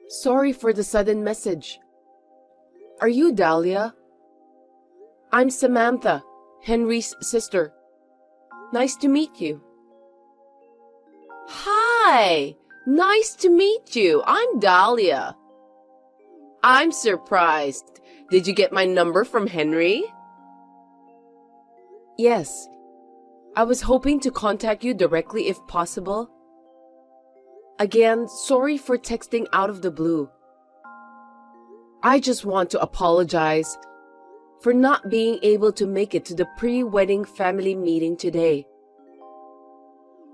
Sorry for the sudden message. Are you Dahlia? I'm Samantha, Henry's sister. Nice to meet you. Hi! Nice to meet you. I'm Dahlia. I'm surprised. Did you get my number from Henry? Yes. I was hoping to contact you directly if possible. Again, sorry for texting out of the blue. I just want to apologize for not being able to make it to the pre-wedding family meeting today.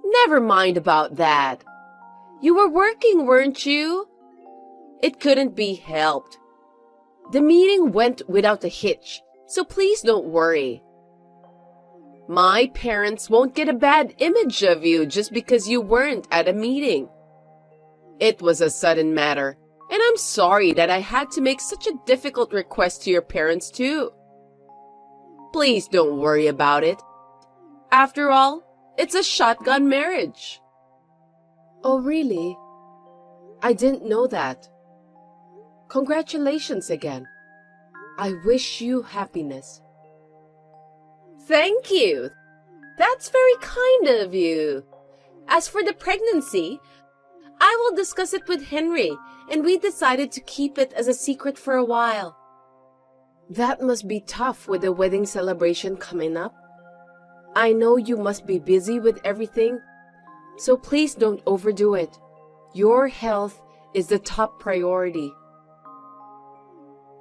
Never mind about that. You were working, weren't you? It couldn't be helped. The meeting went without a hitch, so please don't worry. My parents won't get a bad image of you just because you weren't at a meeting. It was a sudden matter, and I'm sorry that I had to make such a difficult request to your parents too. Please don't worry about it. After all, it's a shotgun marriage. Oh, really? I didn't know that. Congratulations again. I wish you happiness. Thank you. That's very kind of you. As for the pregnancy, I will discuss it with Henry, and we decided to keep it as a secret for a while. That must be tough with the wedding celebration coming up. I know you must be busy with everything, so please don't overdo it. Your health is the top priority.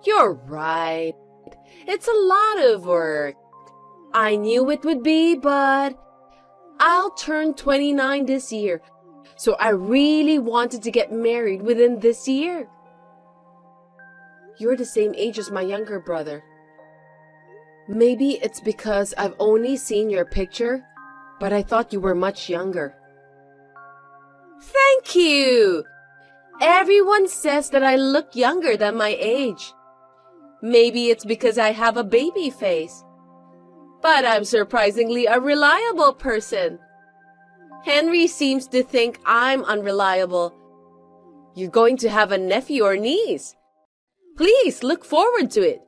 You're right. It's a lot of work. I knew it would be, but I'll turn 29 this year, so I really wanted to get married within this year. You're the same age as my younger brother. Maybe it's because I've only seen your picture, but I thought you were much younger. Thank you! Everyone says that I look younger than my age. Maybe it's because I have a baby face. But I'm surprisingly a reliable person. Henry seems to think I'm unreliable. You're going to have a nephew or niece. Please look forward to it.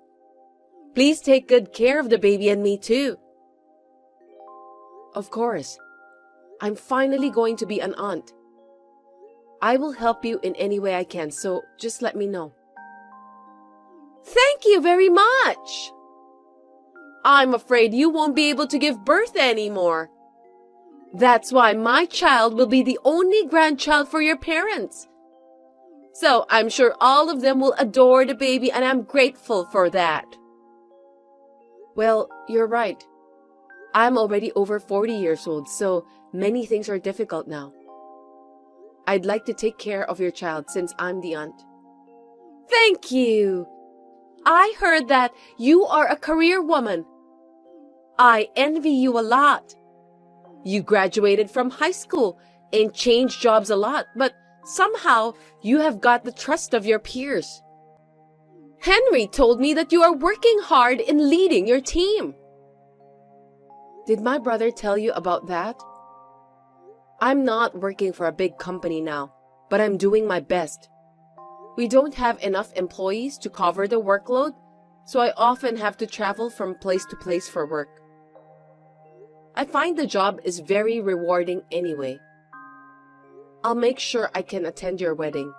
Please take good care of the baby and me too. Of course. I'm finally going to be an aunt. I will help you in any way I can, so just let me know. Thank you very much. I'm afraid you won't be able to give birth anymore. That's why my child will be the only grandchild for your parents. So I'm sure all of them will adore the baby, and I'm grateful for that. Well, you're right. I'm already over 40 years old, so many things are difficult now. I'd like to take care of your child since I'm the aunt. Thank you. I heard that you are a career woman. I envy you a lot. You graduated from high school and changed jobs a lot, but somehow you have got the trust of your peers. Henry told me that you are working hard in leading your team. Did my brother tell you about that? I'm not working for a big company now, but I'm doing my best. We don't have enough employees to cover the workload, so I often have to travel from place to place for work. I find the job is very rewarding anyway. I'll make sure I can attend your wedding.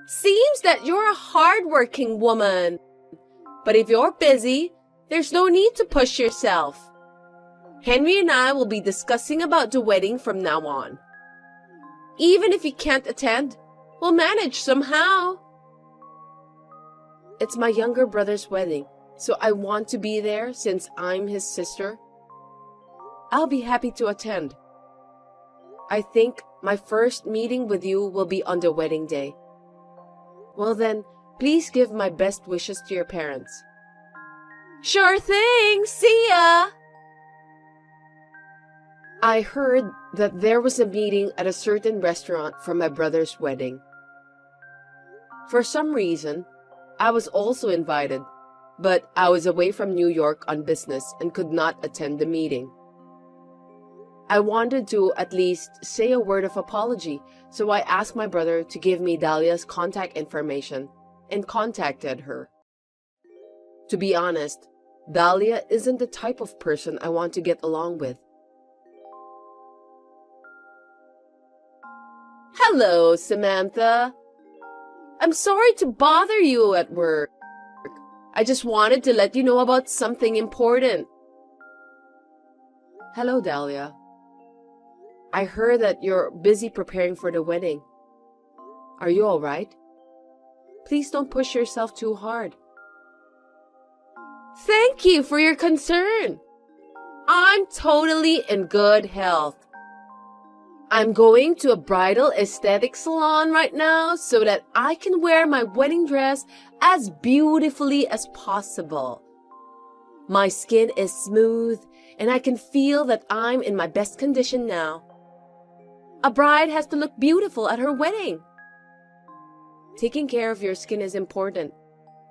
Seems that you're a hard-working woman. But if you're busy, there's no need to push yourself. Henry and I will be discussing about the wedding from now on. Even if you can't attend, we'll manage somehow. It's my younger brother's wedding, so I want to be there since I'm his sister. I'll be happy to attend. I think my first meeting with you will be on the wedding day. Well then, please give my best wishes to your parents. Sure thing! See ya! I heard that there was a meeting at a certain restaurant for my brother's wedding. For some reason, I was also invited, but I was away from New York on business and could not attend the meeting. I wanted to at least say a word of apology, so I asked my brother to give me Dahlia's contact information and contacted her. To be honest, Dahlia isn't the type of person I want to get along with. Hello, Samantha. I'm sorry to bother you at work. I just wanted to let you know about something important. Hello, Dahlia. I heard that you're busy preparing for the wedding. Are you all right? Please don't push yourself too hard. Thank you for your concern. I'm totally in good health. I'm going to a bridal aesthetic salon right now so that I can wear my wedding dress as beautifully as possible. My skin is smooth and I can feel that I'm in my best condition now. A bride has to look beautiful at her wedding. Taking care of your skin is important,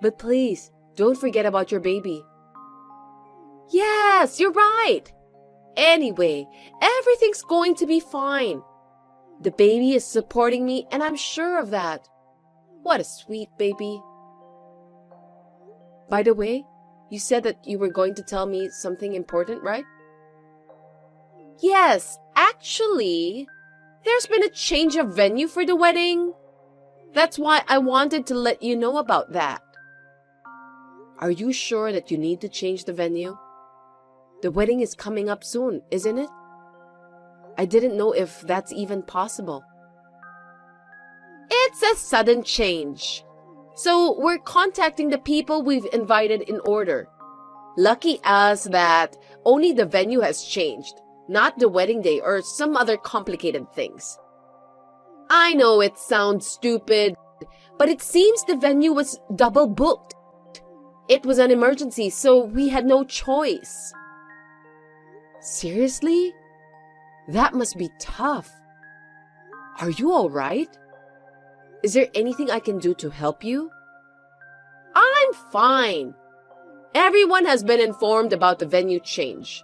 but please don't forget about your baby. Yes, you're right. Anyway, everything's going to be fine. The baby is supporting me and I'm sure of that. What a sweet baby. By the way, you said that you were going to tell me something important, right? Yes, actually, there's been a change of venue for the wedding. That's why I wanted to let you know about that. Are you sure that you need to change the venue? The wedding is coming up soon, isn't it? I didn't know if that's even possible. It's a sudden change. So we're contacting the people we've invited in order. Lucky us that only the venue has changed, not the wedding day or some other complicated things. I know it sounds stupid, but it seems the venue was double booked. It was an emergency, so we had no choice. Seriously? That must be tough. Are you all right? Is there anything I can do to help you? I'm fine. Everyone has been informed about the venue change.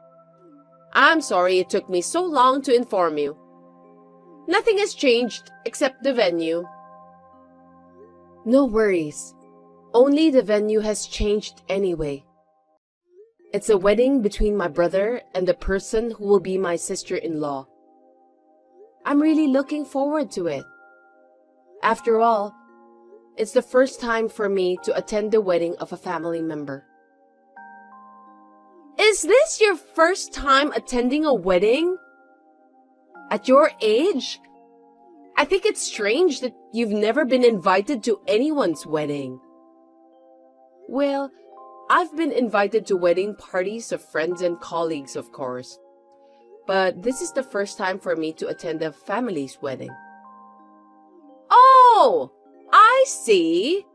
I'm sorry it took me so long to inform you. Nothing has changed except the venue. No worries. Only the venue has changed anyway. It's a wedding between my brother and the person who will be my sister-in-law. I'm really looking forward to it. After all, it's the first time for me to attend the wedding of a family member. Is this your first time attending a wedding? At your age? I think it's strange that you've never been invited to anyone's wedding. Well, I've been invited to wedding parties of friends and colleagues, of course. But this is the first time for me to attend a family's wedding. Oh, I see.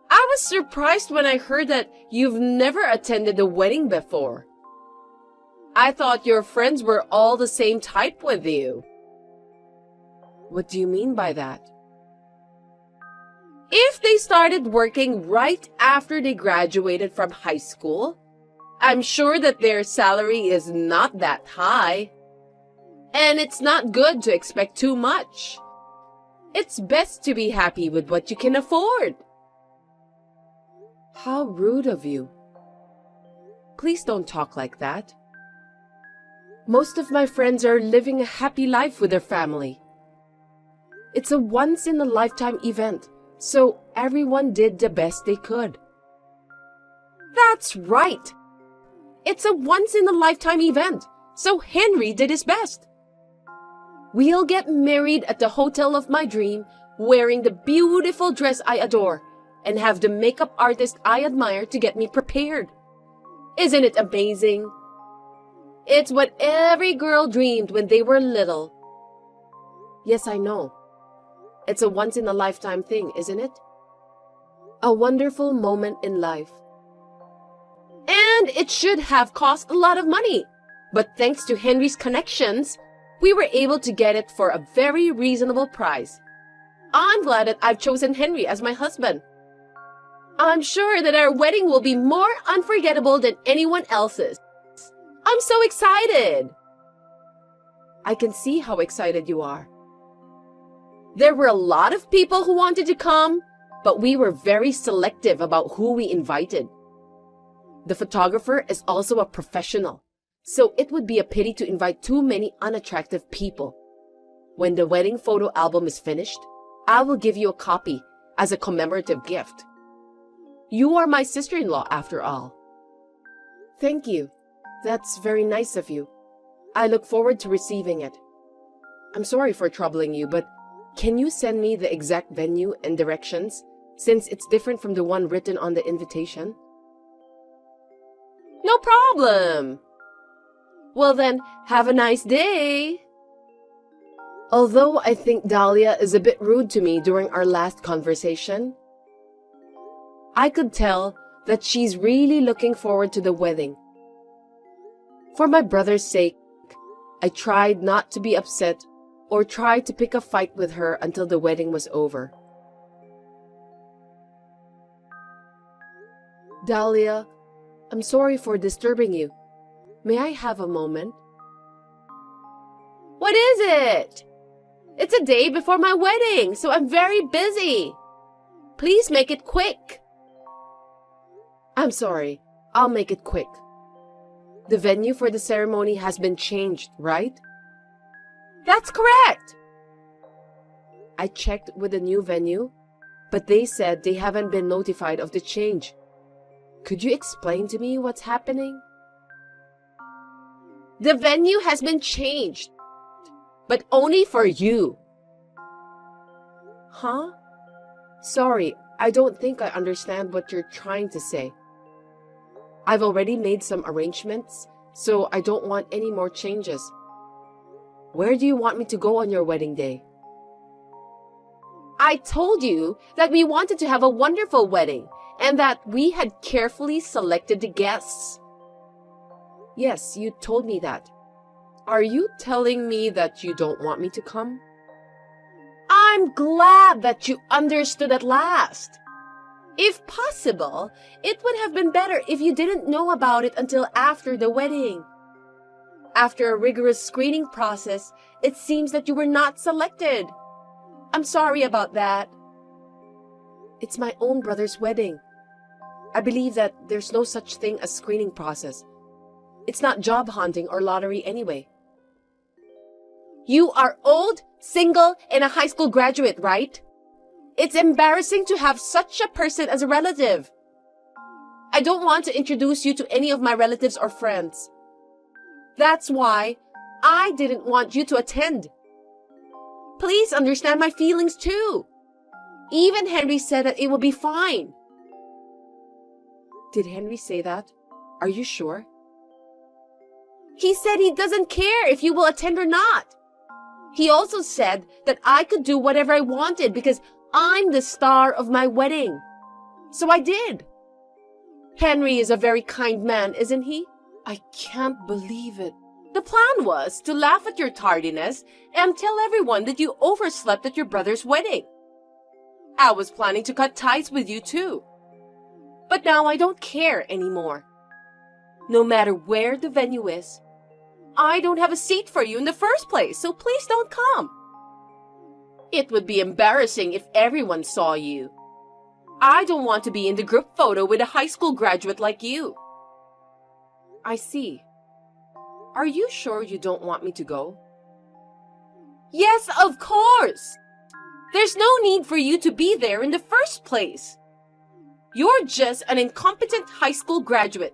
I was surprised when I heard that you've never attended a wedding before. I thought your friends were all the same type with you. What do you mean by that? If they started working right after they graduated from high school, I'm sure that their salary is not that high. And it's not good to expect too much. It's best to be happy with what you can afford. How rude of you. Please don't talk like that. Most of my friends are living a happy life with their family. It's a once-in-a-lifetime event, so everyone did the best they could. That's right. It's a once-in-a-lifetime event, so Henry did his best. We'll get married at the hotel of my dream, wearing the beautiful dress I adore, and have the makeup artist I admire to get me prepared. Isn't it amazing? It's what every girl dreamed when they were little. Yes, I know. It's a once-in-a-lifetime thing, isn't it? A wonderful moment in life. And it should have cost a lot of money. But thanks to Henry's connections, we were able to get it for a very reasonable price. I'm glad that I've chosen Henry as my husband. I'm sure that our wedding will be more unforgettable than anyone else's. I'm so excited. I can see how excited you are. There were a lot of people who wanted to come, but we were very selective about who we invited. The photographer is also a professional, so it would be a pity to invite too many unattractive people. When the wedding photo album is finished, I will give you a copy as a commemorative gift. You are my sister-in-law after all. Thank you. That's very nice of you. I look forward to receiving it. I'm sorry for troubling you, but can you send me the exact venue and directions, since it's different from the one written on the invitation? No problem. Well then, have a nice day. Although I think Dahlia is a bit rude to me during our last conversation, I could tell that she's really looking forward to the wedding. For my brother's sake, I tried not to be upset or try to pick a fight with her until the wedding was over. Dahlia, I'm sorry for disturbing you. May I have a moment? What is it? It's a day before my wedding, so I'm very busy. Please make it quick. I'm sorry. I'll make it quick. The venue for the ceremony has been changed, right? That's correct. I checked with the new venue, but they said they haven't been notified of the change. Could you explain to me what's happening? The venue has been changed, but only for you. Huh? Sorry, I don't think I understand what you're trying to say. I've already made some arrangements, so I don't want any more changes. Where do you want me to go on your wedding day? I told you that we wanted to have a wonderful wedding and that we had carefully selected the guests. Yes, you told me that. Are you telling me that you don't want me to come? I'm glad that you understood at last. If possible, it would have been better if you didn't know about it until after the wedding. After a rigorous screening process, it seems that you were not selected. I'm sorry about that. It's my own brother's wedding. I believe that there's no such thing as screening process. It's not job hunting or lottery anyway. You are old, single, and a high school graduate, right? It's embarrassing to have such a person as a relative. I don't want to introduce you to any of my relatives or friends. That's why I didn't want you to attend. Please understand my feelings too. Even Henry said that it will be fine. Did Henry say that? Are you sure? He said he doesn't care if you will attend or not. He also said that I could do whatever I wanted because I'm the star of my wedding. So I did. Henry is a very kind man, isn't he? I can't believe it. The plan was to laugh at your tardiness and tell everyone that you overslept at your brother's wedding. I was planning to cut ties with you too. But now I don't care anymore. No matter where the venue is, I don't have a seat for you in the first place, so please don't come. It would be embarrassing if everyone saw you. I don't want to be in the group photo with a high school graduate like you. I see. Are you sure you don't want me to go? Yes, of course. There's no need for you to be there in the first place. You're just an incompetent high school graduate.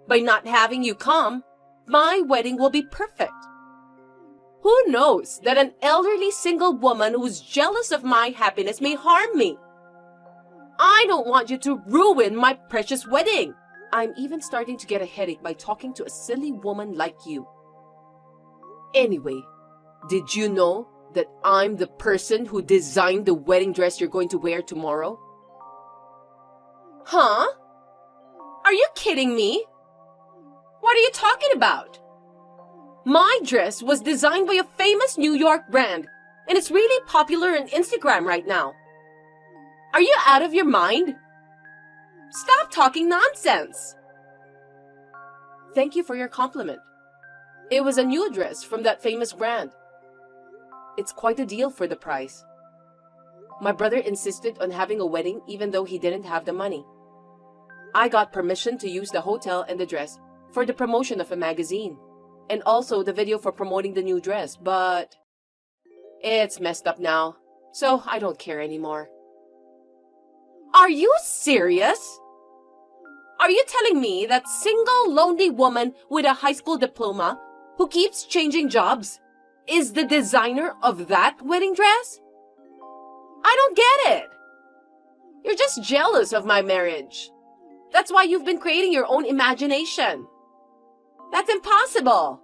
By not having you come, my wedding will be perfect. Who knows that an elderly single woman who's jealous of my happiness may harm me? I don't want you to ruin my precious wedding. I'm even starting to get a headache by talking to a silly woman like you. Anyway, did you know that I'm the person who designed the wedding dress you're going to wear tomorrow? Huh? Are you kidding me? What are you talking about? My dress was designed by a famous New York brand, and it's really popular on Instagram right now. Are you out of your mind? Stop talking nonsense. Thank you for your compliment. It was a new dress from that famous brand. It's quite a deal for the price. My brother insisted on having a wedding even though he didn't have the money. I got permission to use the hotel and the dress for the promotion of a magazine, and also the video for promoting the new dress, but it's messed up now, so I don't care anymore. Are you serious? Are you telling me that single lonely woman with a high school diploma who keeps changing jobs is the designer of that wedding dress? I don't get it. You're just jealous of my marriage. That's why you've been creating your own imagination. That's impossible.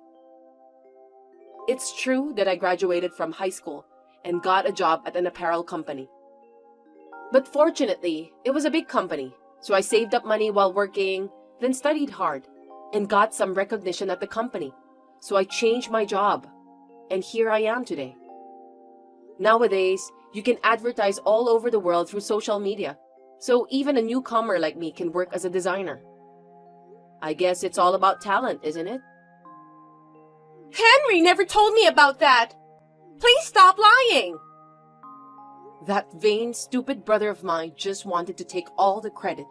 It's true that I graduated from high school and got a job at an apparel company. But fortunately, it was a big company, so I saved up money while working, then studied hard, and got some recognition at the company. So I changed my job, and here I am today. Nowadays, you can advertise all over the world through social media, so even a newcomer like me can work as a designer. I guess it's all about talent, isn't it? Henry never told me about that! Please stop lying! That vain, stupid brother of mine just wanted to take all the credit.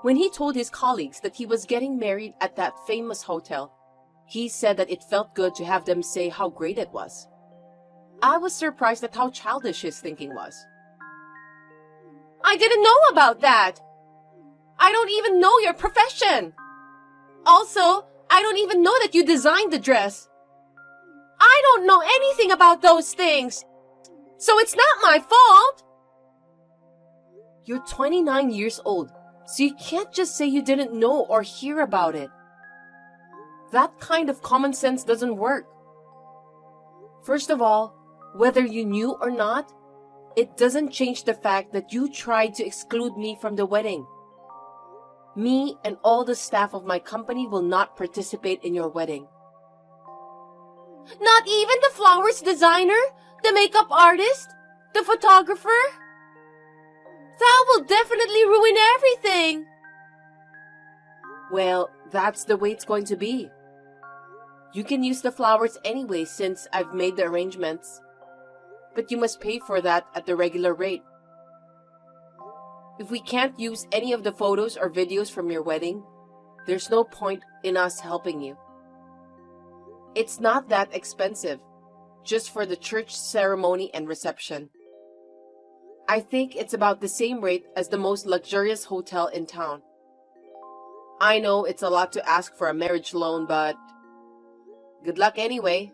When he told his colleagues that he was getting married at that famous hotel, he said that it felt good to have them say how great it was. I was surprised at how childish his thinking was. I didn't know about that! I don't even know your profession! Also, I don't even know that you designed the dress. I don't know anything about those things! So it's not my fault! You're 29 years old, so you can't just say you didn't know or hear about it. That kind of common sense doesn't work. First of all, whether you knew or not, it doesn't change the fact that you tried to exclude me from the wedding. Me and all the staff of my company will not participate in your wedding. Not even the flowers designer? The makeup artist? The photographer? That will definitely ruin everything. Well, that's the way it's going to be. You can use the flowers anyway since I've made the arrangements. But you must pay for that at the regular rate. If we can't use any of the photos or videos from your wedding, there's no point in us helping you. It's not that expensive, just for the church ceremony and reception. I think it's about the same rate as the most luxurious hotel in town. I know it's a lot to ask for a marriage loan, but good luck anyway.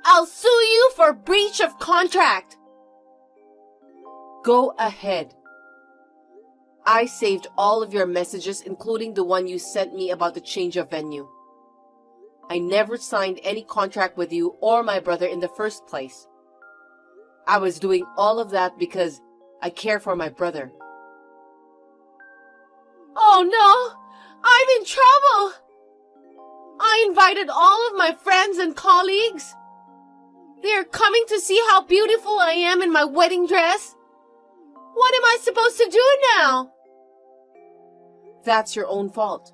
I'll sue you for breach of contract! Go ahead. I saved all of your messages, including the one you sent me about the change of venue. I never signed any contract with you or my brother in the first place. I was doing all of that because I care for my brother. Oh no! I'm in trouble! I invited all of my friends and colleagues. They are coming to see how beautiful I am in my wedding dress. What am I supposed to do now? That's your own fault.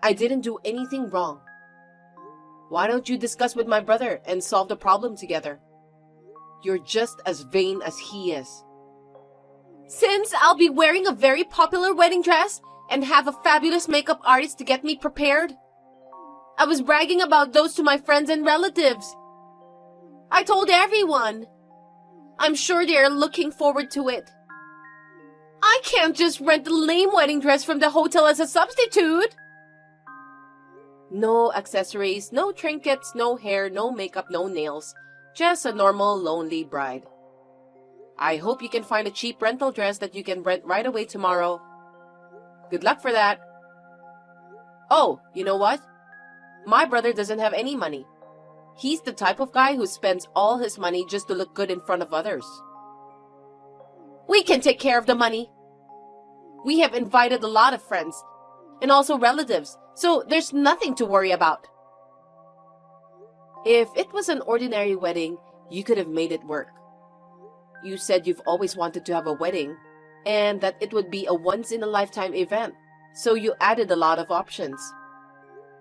I didn't do anything wrong. Why don't you discuss with my brother and solve the problem together? You're just as vain as he is. Since I'll be wearing a very popular wedding dress and have a fabulous makeup artist to get me prepared, I was bragging about those to my friends and relatives. I told everyone. I'm sure they are looking forward to it. I can't just rent a lame wedding dress from the hotel as a substitute. No accessories, no trinkets, no hair, no makeup, no nails. Just a normal, lonely bride. I hope you can find a cheap rental dress that you can rent right away tomorrow. Good luck for that. Oh, you know what? My brother doesn't have any money. He's the type of guy who spends all his money just to look good in front of others. We can take care of the money. We have invited a lot of friends and also relatives, so there's nothing to worry about. If it was an ordinary wedding, you could have made it work. You said you've always wanted to have a wedding and that it would be a once-in-a-lifetime event, so you added a lot of options.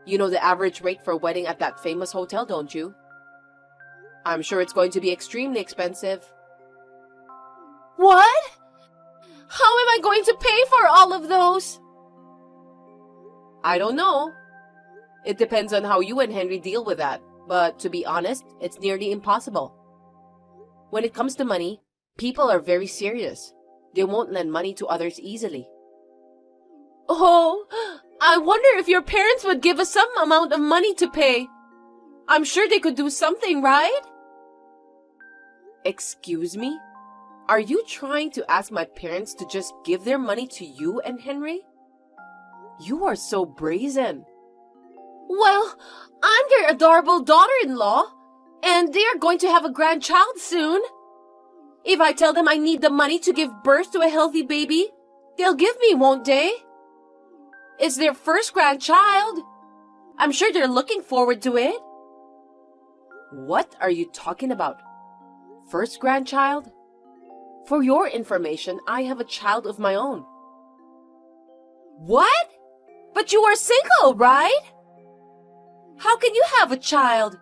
You know the average rate for a wedding at that famous hotel, don't you? I'm sure it's going to be extremely expensive. What? How am I going to pay for all of those? I don't know. It depends on how you and Henry deal with that. But to be honest, it's nearly impossible. When it comes to money, people are very serious. They won't lend money to others easily. Oh, I wonder if your parents would give us some amount of money to pay. I'm sure they could do something, right? Excuse me? Are you trying to ask my parents to just give their money to you and Henry? You are so brazen. Well, I'm their adorable daughter-in-law, and they are going to have a grandchild soon. If I tell them I need the money to give birth to a healthy baby, they'll give me, won't they? It's their first grandchild. I'm sure they're looking forward to it. What are you talking about? First grandchild? For your information, I have a child of my own. What? But you are single, right? How can you have a child?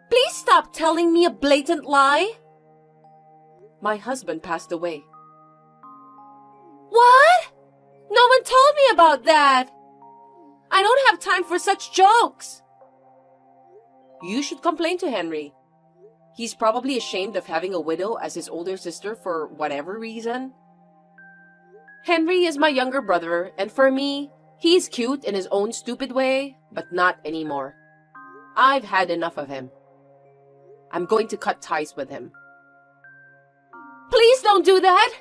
Please stop telling me a blatant lie. My husband passed away. What? No one told me about that. I don't have time for such jokes. You should complain to Henry. He's probably ashamed of having a widow as his older sister for whatever reason. Henry is my younger brother, and for me, he's cute in his own stupid way, but not anymore. I've had enough of him. I'm going to cut ties with him. Please don't do that.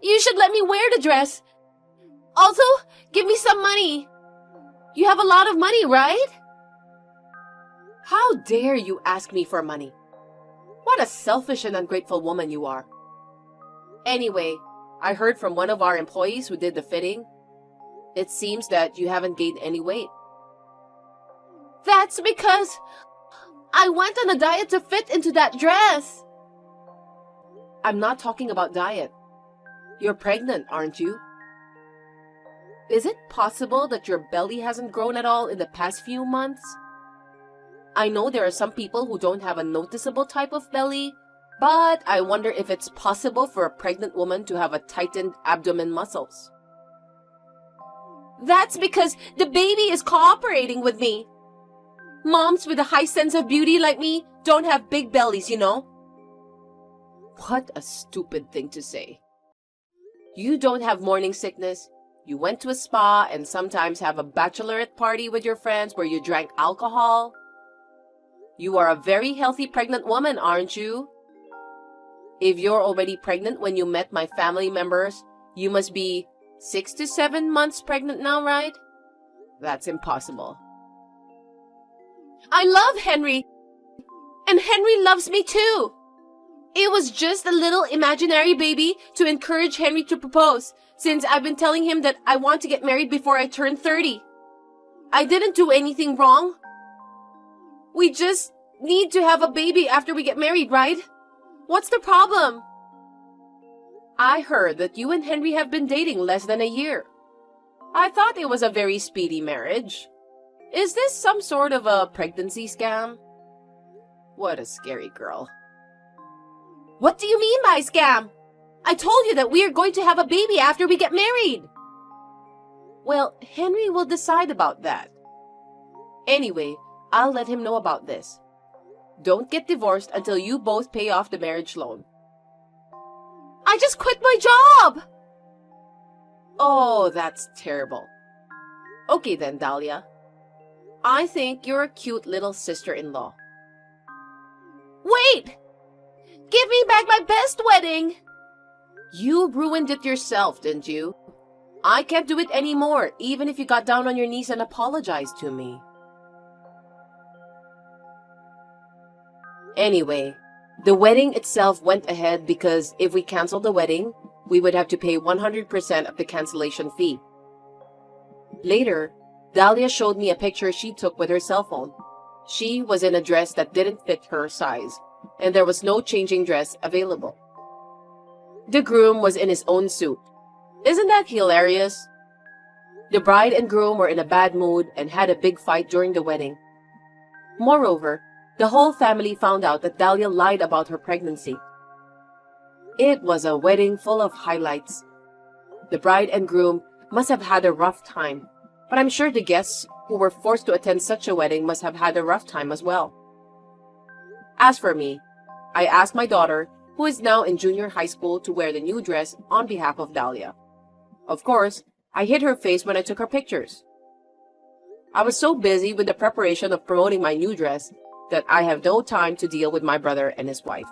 You should let me wear the dress. Also, give me some money. You have a lot of money, right? How dare you ask me for money? What a selfish and ungrateful woman you are. Anyway, I heard from one of our employees who did the fitting. It seems that you haven't gained any weight. That's because I went on a diet to fit into that dress. I'm not talking about diet. You're pregnant, aren't you? Is it possible that your belly hasn't grown at all in the past few months? I know there are some people who don't have a noticeable type of belly, but I wonder if it's possible for a pregnant woman to have a tightened abdomen muscles. That's because the baby is cooperating with me. Moms with a high sense of beauty like me don't have big bellies, you know. What a stupid thing to say. You don't have morning sickness. You went to a spa and sometimes have a bachelorette party with your friends where you drank alcohol. You are a very healthy pregnant woman, aren't you? If you're already pregnant when you met my family members, you must be 6 to 7 months pregnant now, right? That's impossible. I love Henry. And Henry loves me too. It was just a little imaginary baby to encourage Henry to propose, since I've been telling him that I want to get married before I turn 30. I didn't do anything wrong. We just need to have a baby after we get married, right? What's the problem? I heard that you and Henry have been dating less than a year. I thought it was a very speedy marriage. Is this some sort of a pregnancy scam? What a scary girl. What do you mean by scam? I told you that we are going to have a baby after we get married. Well, Henry will decide about that. Anyway, I'll let him know about this. Don't get divorced until you both pay off the marriage loan. I just quit my job! Oh, that's terrible. Okay then, Dahlia. I think you're a cute little sister-in-law. Wait! Give me back my best wedding! You ruined it yourself, didn't you? I can't do it anymore, even if you got down on your knees and apologized to me. Anyway, the wedding itself went ahead because if we canceled the wedding, we would have to pay 100% of the cancellation fee. Later, Dahlia showed me a picture she took with her cell phone. She was in a dress that didn't fit her size, and there was no changing dress available. The groom was in his own suit. Isn't that hilarious? The bride and groom were in a bad mood and had a big fight during the wedding. Moreover, the whole family found out that Dahlia lied about her pregnancy. It was a wedding full of highlights. The bride and groom must have had a rough time, but I'm sure the guests who were forced to attend such a wedding must have had a rough time as well. As for me, I asked my daughter, who is now in junior high school, to wear the new dress on behalf of Dahlia. Of course, I hid her face when I took her pictures. I was so busy with the preparation of promoting my new dress that I have no time to deal with my brother and his wife.